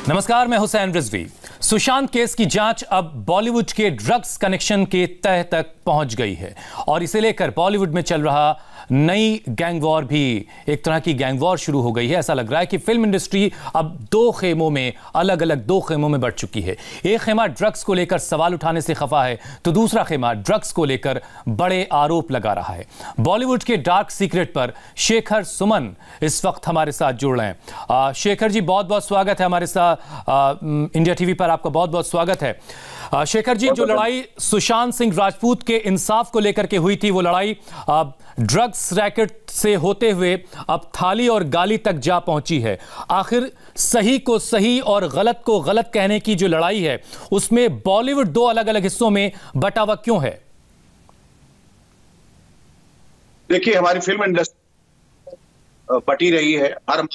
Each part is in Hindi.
नमस्कार, मैं हुसैन रिजवी। सुशांत केस की जांच अब बॉलीवुड के ड्रग्स कनेक्शन के तह तक पहुंच गई है और इसे लेकर बॉलीवुड में चल रहा नई गैंग वॉर भी एक तरह की गैंग वॉर शुरू हो गई है। ऐसा लग रहा है कि फिल्म इंडस्ट्री अब दो खेमों में दो खेमों में बढ़ चुकी है। एक खेमा ड्रग्स को लेकर सवाल उठाने से खफा है तो दूसरा खेमा ड्रग्स को लेकर बड़े आरोप लगा रहा है। बॉलीवुड के डार्क सीक्रेट पर शेखर सुमन इस वक्त हमारे साथ जुड़ रहे हैं। शेखर जी, बहुत बहुत स्वागत है हमारे साथ इंडिया टीवी पर। आपका बहुत बहुत स्वागत है। शेखर जी, जो लड़ाई सुशांत सिंह राजपूत के इंसाफ को लेकर के हुई थी, वो लड़ाई ड्रग्स रैकेट से होते हुए अब थाली और गाली तक जा पहुंची है। आखिर सही को सही और गलत को गलत कहने की जो लड़ाई है, उसमें बॉलीवुड दो अलग अलग हिस्सों में बटा हुआ क्यों है? देखिए, हमारी फिल्म इंडस्ट्री बटी रही है। हर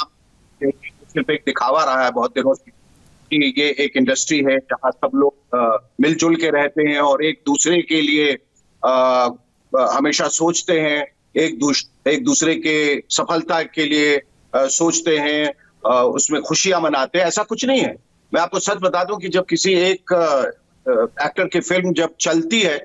सिर्फ एक दिखावा रहा है बहुत दिनों से कि ये एक इंडस्ट्री है जहां सब लोग मिलजुल के रहते हैं और एक दूसरे के लिए हमेशा सोचते हैं, एक दूसरे के सफलता के लिए सोचते हैं, उसमें खुशियां मनाते हैं। ऐसा कुछ नहीं है। मैं आपको सच बता दूं कि जब किसी एक एक्टर की फिल्म जब चलती है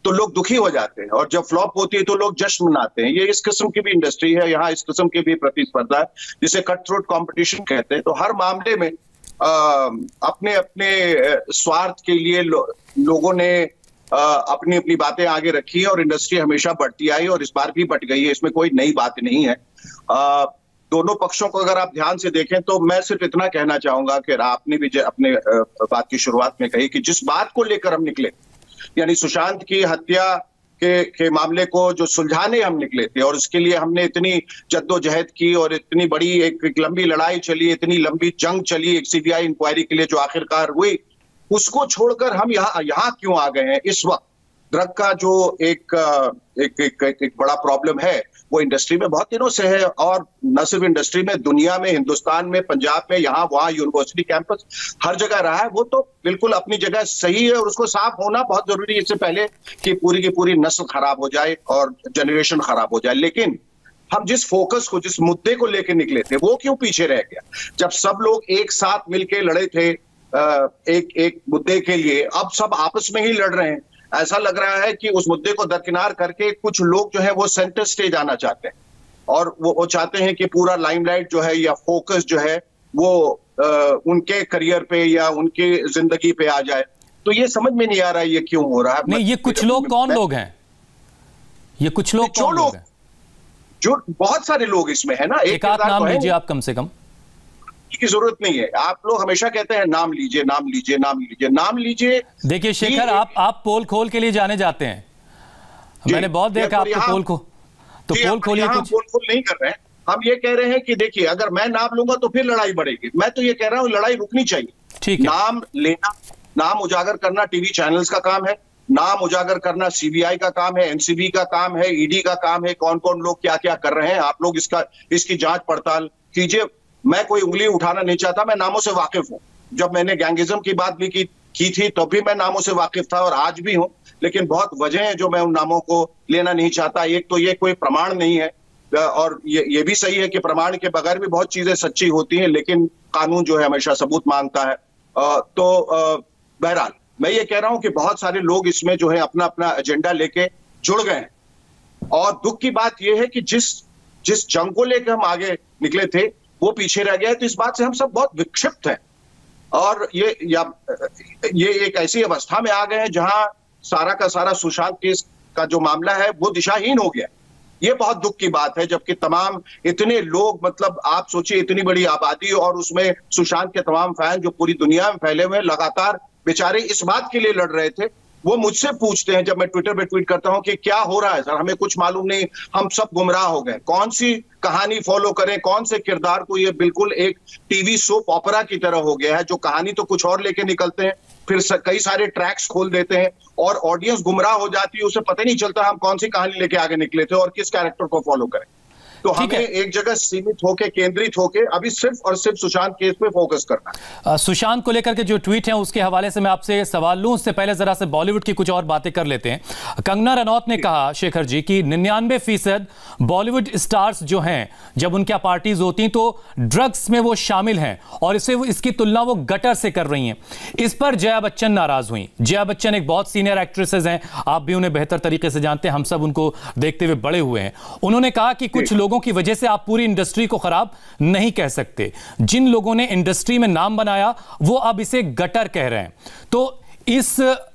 तो लोग दुखी हो जाते हैं और जब फ्लॉप होती है तो लोग जश्न मनाते हैं। ये इस किस्म की भी इंडस्ट्री है, यहाँ इस किस्म की भी प्रतिस्पर्धा है जिसे कट थ्रोट कंपटीशन कहते हैं। तो हर मामले में अपने अपने स्वार्थ के लिए लोगों ने अपनी अपनी बातें आगे रखी है और इंडस्ट्री हमेशा बढ़ती आई और इस बार भी बढ़ गई है। इसमें कोई नई बात नहीं है। दोनों पक्षों को अगर आप ध्यान से देखें तो मैं सिर्फ इतना कहना चाहूंगा कि आपने भी अपने बात की शुरुआत में कही कि जिस बात को लेकर हम निकले, यानी सुशांत की हत्या के मामले को जो सुलझाने हम निकले थे और उसके लिए हमने इतनी जद्दोजहद की और इतनी बड़ी एक लंबी लड़ाई चली, इतनी लंबी जंग चली एक सीबीआई इंक्वायरी के लिए जो आखिरकार हुई, उसको छोड़कर हम यहाँ क्यों आ गए हैं इस वक्त? ड्रग का जो एक बड़ा प्रॉब्लम है वो इंडस्ट्री में बहुत दिनों से है और न सिर्फ इंडस्ट्री में, दुनिया में, हिंदुस्तान में, पंजाब में, यहाँ वहाँ यूनिवर्सिटी कैंपस हर जगह रहा है। वो तो बिल्कुल अपनी जगह सही है और उसको साफ होना बहुत जरूरी है इससे पहले कि पूरी की पूरी नस्ल खराब हो जाए और जनरेशन खराब हो जाए। लेकिन हम जिस फोकस को, जिस मुद्दे को लेकर निकले थे, वो क्यों पीछे रह गया? जब सब लोग एक साथ मिलकर लड़े थे एक मुद्दे के लिए, अब सब आपस में ही लड़ रहे हैं। ऐसा लग रहा है कि उस मुद्दे को दरकिनार करके कुछ लोग जो है वो सेंटर स्टेज आना चाहते हैं और वो चाहते हैं कि पूरा लाइमलाइट जो है या फोकस जो है वो उनके करियर पे या उनके जिंदगी पे आ जाए। तो ये समझ में नहीं आ रहा है ये क्यों हो रहा है। नहीं, ये कुछ लोग कौन लोग हैं? ये कुछ लोग कौन लोग हैं? जो बहुत सारे लोग इसमें है ना। एक आध नाम लीजिए आप कम से कम। की जरूरत नहीं है। आप लोग हमेशा कहते हैं नाम लीजिए, नाम लीजिए, नाम लीजिए, नाम लीजिए। देखिए शेखर, आप पोल खोल के लिए जाने जाते हैं। मैंने बहुत देखा आपको पोल को, तो पोल खोलिए। कुछ पोल खोल नहीं कर रहे हैं, हम ये कह रहे हैं कि देखिए, अगर मैं नाम लूंगा तो फिर लड़ाई बढ़ेगी। मैं तो ये कह रहा हूं लड़ाई रुकनी चाहिए। ठीक है। नाम लेना, नाम उजागर करना टीवी चैनल्स का काम है, नाम उजागर करना सीबीआई का काम है, एनसीबी का काम है, ईडी का काम है। कौन कौन लोग क्या क्या कर रहे हैं, आप लोग इसकी जांच पड़ताल कीजिए। मैं कोई उंगली उठाना नहीं चाहता, मैं नामों से वाकिफ हूं। जब मैंने गैंगिज्म की बात भी की थी तो भी मैं नामों से वाकिफ था और आज भी हूं, लेकिन बहुत वजह है जो मैं उन नामों को लेना नहीं चाहता। एक तो ये कोई प्रमाण नहीं है और ये भी सही है कि प्रमाण के बगैर भी बहुत चीजें सच्ची होती हैं, लेकिन कानून जो है हमेशा सबूत मांगता है। बहरहाल मैं ये कह रहा हूं कि बहुत सारे लोग इसमें जो है अपना अपना एजेंडा लेके जुड़ गए हैं और दुख की बात यह है कि जिस जंग को लेकर हम आगे निकले थे वो पीछे रह गया है। तो इस बात से हम सब बहुत विक्षिप्त हैं और ये एक ऐसी अवस्था में आ गए हैं जहां सारा का सारा सुशांत केस का जो मामला है वो दिशाहीन हो गया। ये बहुत दुख की बात है, जबकि तमाम इतने लोग, मतलब आप सोचिए इतनी बड़ी आबादी और उसमें सुशांत के तमाम फैन जो पूरी दुनिया में फैले हुए, लगातार बेचारे इस बात के लिए लड़ रहे थे। वो मुझसे पूछते हैं जब मैं ट्विटर पे ट्वीट करता हूं कि क्या हो रहा है सर, हमें कुछ मालूम नहीं, हम सब गुमराह हो गए, कौन सी कहानी फॉलो करें, कौन से किरदार को। ये बिल्कुल एक टीवी सोप ओपेरा की तरह हो गया है, जो कहानी तो कुछ और लेके निकलते हैं, फिर कई सारे ट्रैक्स खोल देते हैं और ऑडियंस गुमराह हो जाती है, उसे पता नहीं चलता हम कौन सी कहानी लेके आगे निकले थे और किस कैरेक्टर को फॉलो करें। तो हमें एक जगह सीमित होके, केंद्रित होके अभी सिर्फ और सिर्फ सुशांत केस पे फोकस करना है। सुशांत को लेकर के जो ट्वीट है उसके हवाले से मैं आपसे सवाल लूं, उससे पहले जरा से बॉलीवुड की कुछ और बातें कर लेते हैं। कंगना रनौत ने कहा, शेखर जी, कि 99% बॉलीवुड स्टार्स जो हैं, जब उनकी पार्टीज होती हैं तो ड्रग्स में वो शामिल हैं और इसकी तुलना वो गटर से कर रही हैं। इस पर जया बच्चन नाराज हुई। जया बच्चन एक बहुत सीनियर एक्ट्रेसेस हैं, आप भी उन्हें बेहतर तरीके से जानते हैं, हम सब उनको देखते हुए बड़े हुए हैं। उन्होंने कहा कि कुछ लोगों की वजह से आप पूरी इंडस्ट्री को खराब नहीं कह सकते। जिन लोगों ने इंडस्ट्री में नाम बनाया वो अब इसे गटर कह रहे हैं। तो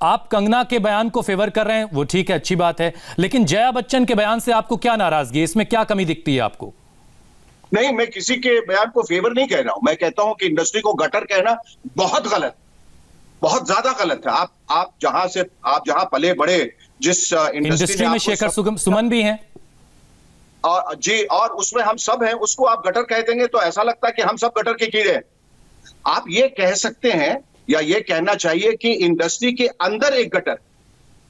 आप कंगना के बयान को फेवर कर रहे हैं, वो ठीक है, अच्छी बात है, लेकिन जया बच्चन के बयान से आपको क्या नाराजगी है? इसमें क्या कमी दिखती है आपको? नहीं, मैं किसी के बयान को फेवर नहीं कह रहा हूं। मैं कहता हूं कि इंडस्ट्री को गटर कहना बहुत गलत, बहुत ज्यादा गलत है। आप जहां पले बड़े, जिस इंडस्ट्री में शेखर सुमन भी हैं और जी, और उसमें हम सब हैं, उसको आप गटर कह देंगे तो ऐसा लगता है कि हम सब गटर के कीड़े हैं। आप ये कह सकते हैं या ये कहना चाहिए कि इंडस्ट्री के अंदर एक गटर,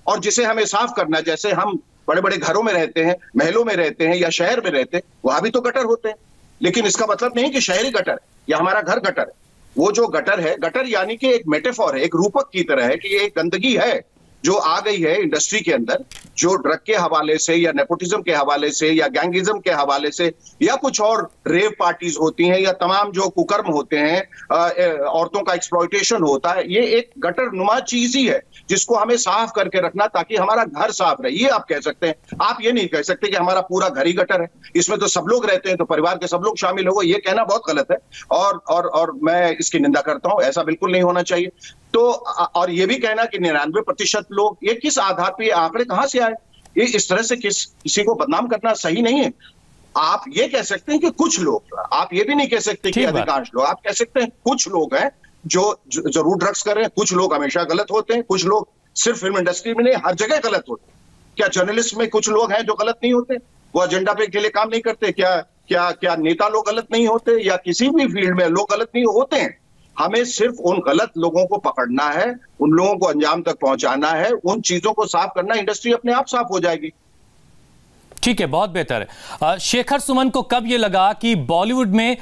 और जिसे हमें साफ करना, जैसे हम बड़े बड़े घरों में रहते हैं, महलों में रहते हैं या शहर में रहते हैं, वहां भी तो गटर होते हैं। लेकिन इसका मतलब नहीं कि शहरी गटर है या हमारा घर गटर है। वो जो गटर है, गटर यानी कि एक मेटाफोर है, एक रूपक की तरह है कि ये एक गंदगी है जो आ गई है इंडस्ट्री के अंदर, जो ड्रग के हवाले से या नेपोटिज्म के हवाले से या गैंगिज्म के हवाले से या कुछ और रेव पार्टीज होती हैं या तमाम जो कुकर्म होते हैं, औरतों का एक्सप्लॉयटेशन होता है। ये एक गटर नुमा चीज ही है जिसको हमें साफ करके रखना ताकि हमारा घर साफ रहे। ये आप कह सकते हैं। आप ये नहीं कह सकते कि हमारा पूरा घर ही गटर है, इसमें तो सब लोग रहते हैं, तो परिवार के सब लोग शामिल हो गए। ये कहना बहुत गलत है और मैं इसकी निंदा करता हूं। ऐसा बिल्कुल नहीं होना चाहिए। तो और ये भी कहना कि 99% लोग, ये किस आधार पर, ये आंकड़े कहां से आए? ये इस तरह से किसी को बदनाम करना सही नहीं है। आप ये कह सकते हैं कि कुछ लोग, आप ये भी नहीं कह सकते कि अधिकांश लोग। आप कह सकते हैं कुछ लोग हैं जो जरूर ड्रग्स कर रहे हैं, कुछ लोग हमेशा गलत होते हैं, कुछ लोग सिर्फ फिल्म इंडस्ट्री में नहीं, हर जगह गलत होते हैं। क्या जर्नलिस्ट में कुछ लोग हैं जो गलत नहीं होते? वो एजेंडा पे के लिए काम नहीं करते? क्या नेता लोग गलत नहीं होते? या किसी भी फील्ड में लोग गलत नहीं होते हैं? हमें सिर्फ उन गलत लोगों को पकड़ना है, उन लोगों को अंजाम तक पहुंचाना है, उन चीजों को साफ करना, इंडस्ट्री अपने आप साफ हो जाएगी। ठीक है, बहुत बेहतर है। शेखर सुमन को कब यह लगा कि बॉलीवुड में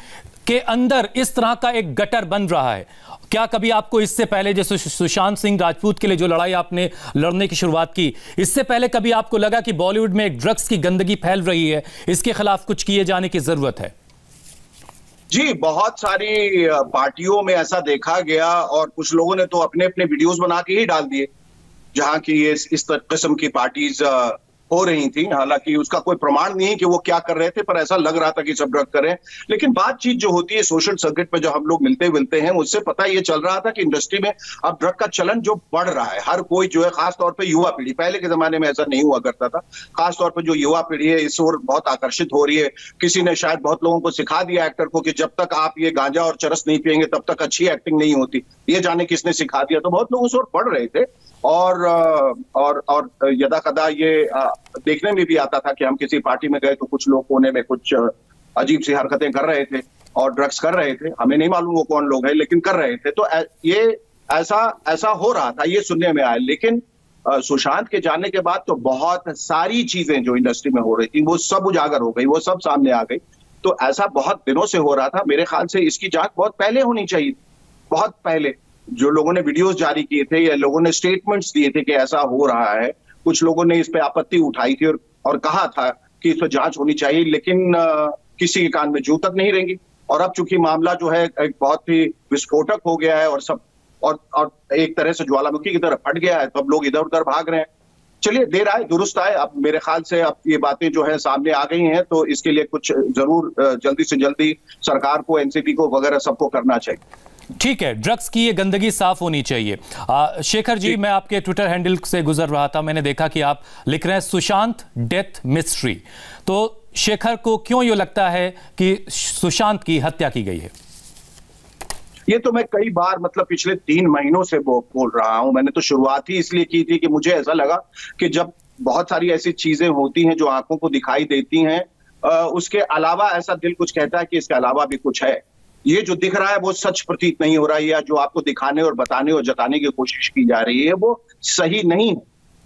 के अंदर इस तरह का एक गटर बन रहा है? क्या कभी आपको इससे पहले, जैसे सुशांत सिंह राजपूत के लिए जो लड़ाई आपने लड़ने की शुरुआत की, इससे पहले कभी आपको लगा कि बॉलीवुड में एक ड्रग्स की गंदगी फैल रही है, इसके खिलाफ कुछ किए जाने की जरूरत है? जी, बहुत सारी पार्टियों में ऐसा देखा गया और कुछ लोगों ने तो अपने अपने वीडियोस बना के ही डाल दिए जहां की ये इस किस्म की पार्टीज हो रही थी। हालांकि उसका कोई प्रमाण नहीं कि वो क्या कर रहे थे, पर ऐसा लग रहा था कि सब ड्रग कर रहे हैं। लेकिन बातचीत जो होती है सोशल सर्किट पे, जो हम लोग मिलते हैं, उससे पता ये चल रहा था कि इंडस्ट्री में अब ड्रग का चलन जो बढ़ रहा है, हर कोई जो है, खासतौर पर युवा पीढ़ी, पहले के जमाने में ऐसा नहीं हुआ करता था, खासतौर पर जो युवा पीढ़ी है इस ओर बहुत आकर्षित हो रही है। किसी ने शायद बहुत लोगों को सिखा दिया एक्टर को कि जब तक आप ये गांजा और चरस नहीं पिएंगे तब तक अच्छी एक्टिंग नहीं होती। ये जाने किसने सिखा दिया, तो बहुत लोग उस ओर पढ़ रहे थे और यदा कदा ये देखने में भी आता था कि हम किसी पार्टी में गए तो कुछ लोग कोने में कुछ अजीब सी हरकतें कर रहे थे और ड्रग्स कर रहे थे। हमें नहीं मालूम वो कौन लोग हैं, लेकिन कर रहे थे। तो ये ऐसा हो रहा था, ये सुनने में आया। लेकिन सुशांत के जाने के बाद तो बहुत सारी चीजें जो इंडस्ट्री में हो रही थी वो सब उजागर हो गई, वो सब सामने आ गई। तो ऐसा बहुत दिनों से हो रहा था। मेरे ख्याल से इसकी जांच बहुत पहले होनी चाहिए, बहुत पहले। जो लोगों ने वीडियोस जारी किए थे या लोगों ने स्टेटमेंट्स दिए थे कि ऐसा हो रहा है, कुछ लोगों ने इस पे आपत्ति उठाई थी और कहा था कि इस पर जांच होनी चाहिए, लेकिन किसी के कान में जू तक नहीं रहेंगी। और अब चूंकि मामला जो है एक बहुत ही विस्फोटक हो गया है और सब और एक तरह से ज्वालामुखी की तरह फट गया है, तो अब लोग इधर उधर भाग रहे हैं। चलिए, देर आए दुरुस्त आए। अब मेरे ख्याल से अब ये बातें जो है सामने आ गई हैं, तो इसके लिए कुछ जरूर जल्दी से जल्दी सरकार को, एनसीबी को वगैरह सबको करना चाहिए। ठीक है, ड्रग्स की ये गंदगी साफ होनी चाहिए। शेखर जी, मैं आपके ट्विटर हैंडल से गुजर रहा था, मैंने देखा कि आप लिख रहे हैं सुशांत डेथ मिस्ट्री। तो शेखर को क्यों ये लगता है कि सुशांत की हत्या की गई है? ये तो मैं कई बार, मतलब पिछले 3 महीनों से बोल रहा हूं। मैंने तो शुरुआत ही इसलिए की थी कि मुझे ऐसा लगा कि जब बहुत सारी ऐसी चीजें होती हैं जो आंखों को दिखाई देती हैं, उसके अलावा ऐसा दिल कुछ कहता है कि इसके अलावा भी कुछ है। ये जो दिख रहा है वो सच प्रतीत नहीं हो रहा है, या जो आपको दिखाने और बताने और जताने की कोशिश की जा रही है वो सही नहीं है।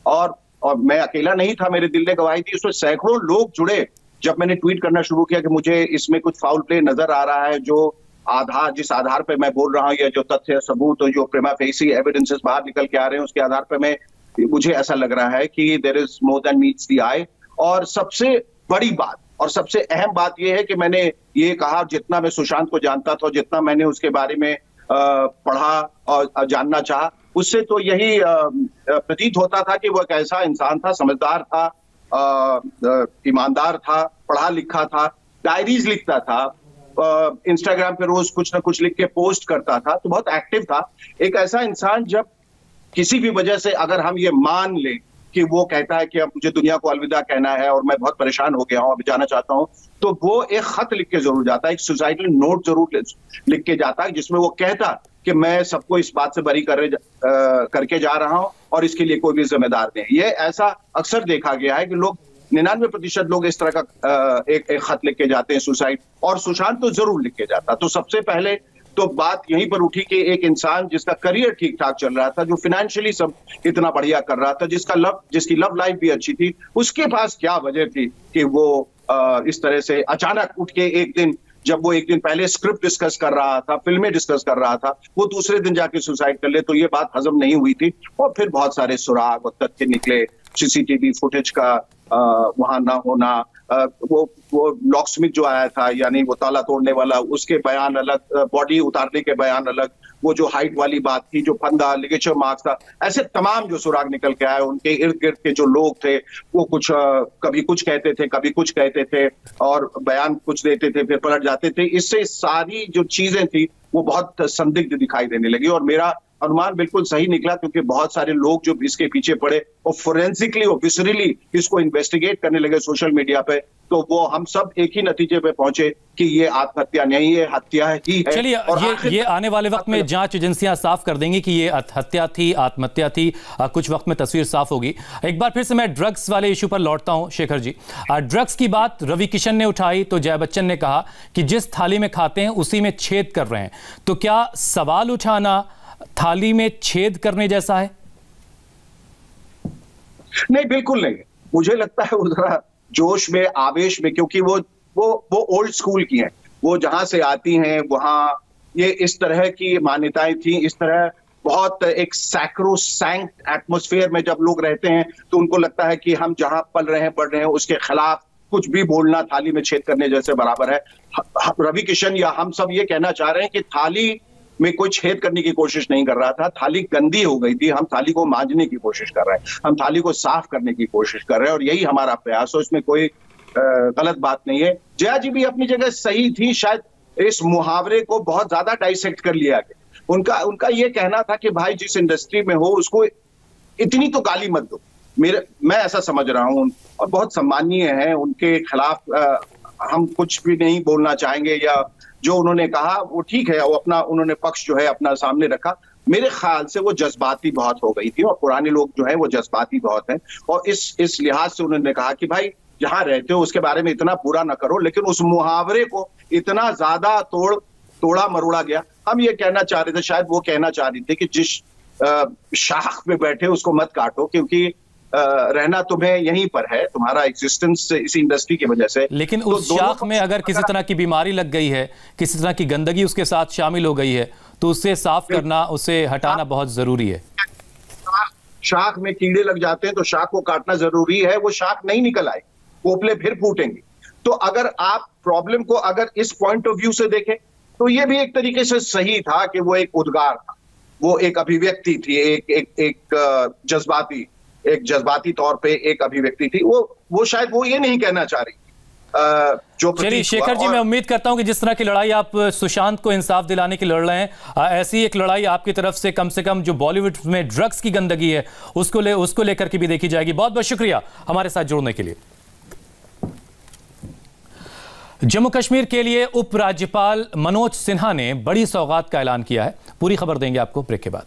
और मैं अकेला नहीं था, मेरे दिल ने गवाही दी, उसमें सैकड़ों लोग जुड़े जब मैंने ट्वीट करना शुरू किया कि मुझे इसमें कुछ फाउल प्ले नजर आ रहा है, जो आधार जिस आधार पे मैं बोल रहा हूँ, या जो तथ्य सबूत और जो प्रिमा फेसी एविडेंसेस बाहर निकल के आ रहे हैं, उसके आधार पे मुझे ऐसा लग रहा है कि there is more than meets the eye. और सबसे बड़ी बात और सबसे अहम बात यह है कि मैंने ये कहा, जितना मैं सुशांत को जानता था, जितना मैंने उसके बारे में पढ़ा और जानना चाहा, उससे तो यही प्रतीत होता था कि वह एक ऐसा इंसान था, समझदार था, ईमानदार था, पढ़ा लिखा था, डायरीज लिखता था, इंस्टाग्राम पे रोज कुछ ना कुछ लिख के पोस्ट करता था, तो बहुत एक्टिव था। एक ऐसा इंसान जब किसी भी वजह से अगर हम ये मान लें कि वो कहता है कि अब मुझे दुनिया को अलविदा कहना है और मैं बहुत परेशान हो गया हूं, अब जाना चाहता हूं, तो वो एक खत लिख के जरूर जाता है, एक सुसाइडल नोट जरूर लिख के जाता है, जिसमें वो कहता कि मैं सबको इस बात से बरी करके जा रहा हूं और इसके लिए कोई भी जिम्मेदार नहीं। ये ऐसा अक्सर देखा गया है कि लोग 99% लोग इस तरह का एक खत लिख के जाते हैं सुसाइड, और सुशांत तो जरूर लिख के जाता। तो सबसे पहले तो बात यहीं पर उठी कि एक इंसान जिसका करियर ठीक ठाक चल रहा था, जो फाइनेंशियली सब इतना बढ़िया कर रहा था, जिसकी लव लाइफ भी अच्छी थी, उसके पास क्या वजह थी कि वो इस तरह से अचानक उठ के एक दिन, जब वो एक दिन पहले स्क्रिप्ट डिस्कस कर रहा था, फिल्में डिस्कस कर रहा था, वो दूसरे दिन जाके सुसाइड कर ले। तो ये बात हजम नहीं हुई थी। और फिर बहुत सारे सुराग और तथ्य निकले, सीसीटीवी फुटेज का वहां ना होना, वो लॉकस्मिथ जो आया था, यानी वो ताला तोड़ने वाला, उसके बयान अलग, बॉडी उतारने के बयान अलग, वो जो हाइट वाली बात थी, जो फंदा लिगेचर मार्क्स था, ऐसे तमाम जो सुराग निकल के आए। उनके इर्द गिर्द के जो लोग थे वो कुछ कभी कुछ कहते थे, कभी कुछ कहते थे, और बयान कुछ देते थे, फिर पलट जाते थे। इससे सारी जो चीजें थी वो बहुत संदिग्ध दिखाई देने लगी, और मेरा अनुमान बिल्कुल सही निकला, क्योंकि बहुत सारे लोग जो इसके पीछे पड़े और फोरेंसिकली और विसरली इसको इन्वेस्टिगेट करने लगे सोशल मीडिया पे, तो वो हम सब एक ही नतीजे पे पहुंचे कि ये आत्महत्या नहीं है, हत्या ही है। चलिए, ये आने वाले वक्त में जांच एजेंसियां साफ कर देंगी कि ये हत्या थी, आत्महत्या थी। कुछ वक्त में तस्वीर साफ होगी। एक बार फिर से मैं ड्रग्स वाले इशू पर लौटता हूं। शेखर जी, ड्रग्स की बात रवि किशन ने उठाई तो जया बच्चन ने कहा कि जिस थाली में खाते हैं उसी में छेद कर रहे हैं। तो क्या सवाल उठाना थाली में छेद करने जैसा है? नहीं, बिल्कुल नहीं। मुझे लगता है वो जरा जोश में, आवेश में, क्योंकि वो ओल्ड स्कूल की हैं, वो जहां से आती हैं वहां ये इस तरह की मान्यताएं थी, इस तरह बहुत एक सैक्रोसैंक्ट एटमॉस्फेयर में जब लोग रहते हैं तो उनको लगता है कि हम जहां पल रहे हैं, बढ़ रहे हैं, उसके खिलाफ कुछ भी बोलना थाली में छेद करने जैसे बराबर है। रवि किशन या हम सब ये कहना चाह रहे हैं कि थाली में कोई छेद करने की कोशिश नहीं कर रहा था, थाली गंदी हो गई थी, हम थाली को मांजने की कोशिश कर रहे हैं, हम थाली को साफ करने की कोशिश कर रहे हैं, और यही हमारा प्रयास हो। इसमें कोई गलत बात नहीं है। जया जी भी अपनी जगह सही थी, शायद इस मुहावरे को बहुत ज्यादा डाइसेक्ट कर लिया गया। उनका ये कहना था कि भाई जिस इंडस्ट्री में हो उसको इतनी तो गाली मत दो। मैं ऐसा समझ रहा हूं, और बहुत सम्माननीय है, उनके खिलाफ हम कुछ भी नहीं बोलना चाहेंगे, या जो उन्होंने कहा वो ठीक है, वो अपना उन्होंने पक्ष जो है अपना सामने रखा। मेरे ख्याल से वो जज्बाती बहुत हो गई थी, और पुराने लोग जो है वो जज्बाती बहुत हैं, और इस लिहाज से उन्होंने कहा कि भाई जहां रहते हो उसके बारे में इतना बुरा ना करो, लेकिन उस मुहावरे को इतना ज्यादा तोड़ा मरोड़ा गया। हम ये कहना चाह रहे थे, शायद वो कहना चाह रही थी कि जिस शाख पे बैठे उसको मत काटो, क्योंकि रहना तुम्हें यहीं पर है, तुम्हारा एग्जिस्टेंस इसी इंडस्ट्री की वजह से। लेकिन उस शाख में अगर किसी तरह की बीमारी लग गई है, किसी तरह की गंदगी उसके साथ शामिल हो गई है, तो उसे साफ करना, उसे हटाना बहुत जरूरी है। शाख में कीड़े लग जाते हैं तो शाख को काटना जरूरी है, वो शाख नहीं निकल आए, पोपले फिर फूटेंगे। तो अगर आप प्रॉब्लम को अगर इस पॉइंट ऑफ व्यू से देखें तो ये भी एक तरीके से सही था कि वो एक उद्गार था, वो एक अभिव्यक्ति थी, एक जज्बाती तौर पे एक अभिव्यक्ति थी। वो शायद वो ये नहीं कहना चाह रही। चलिए शेखर जी, मैं उम्मीद करता हूं कि जिस तरह की लड़ाई आप सुशांत को इंसाफ दिलाने की लड़ रहे हैं, ऐसी एक लड़ाई आपकी तरफ से कम जो बॉलीवुड में ड्रग्स की गंदगी है उसको लेकर के भी देखी जाएगी। बहुत बहुत शुक्रिया हमारे साथ जुड़ने के लिए। जम्मू कश्मीर के लिए उपराज्यपाल मनोज सिन्हा ने बड़ी सौगात का ऐलान किया है। पूरी खबर देंगे आपको ब्रेक के बाद।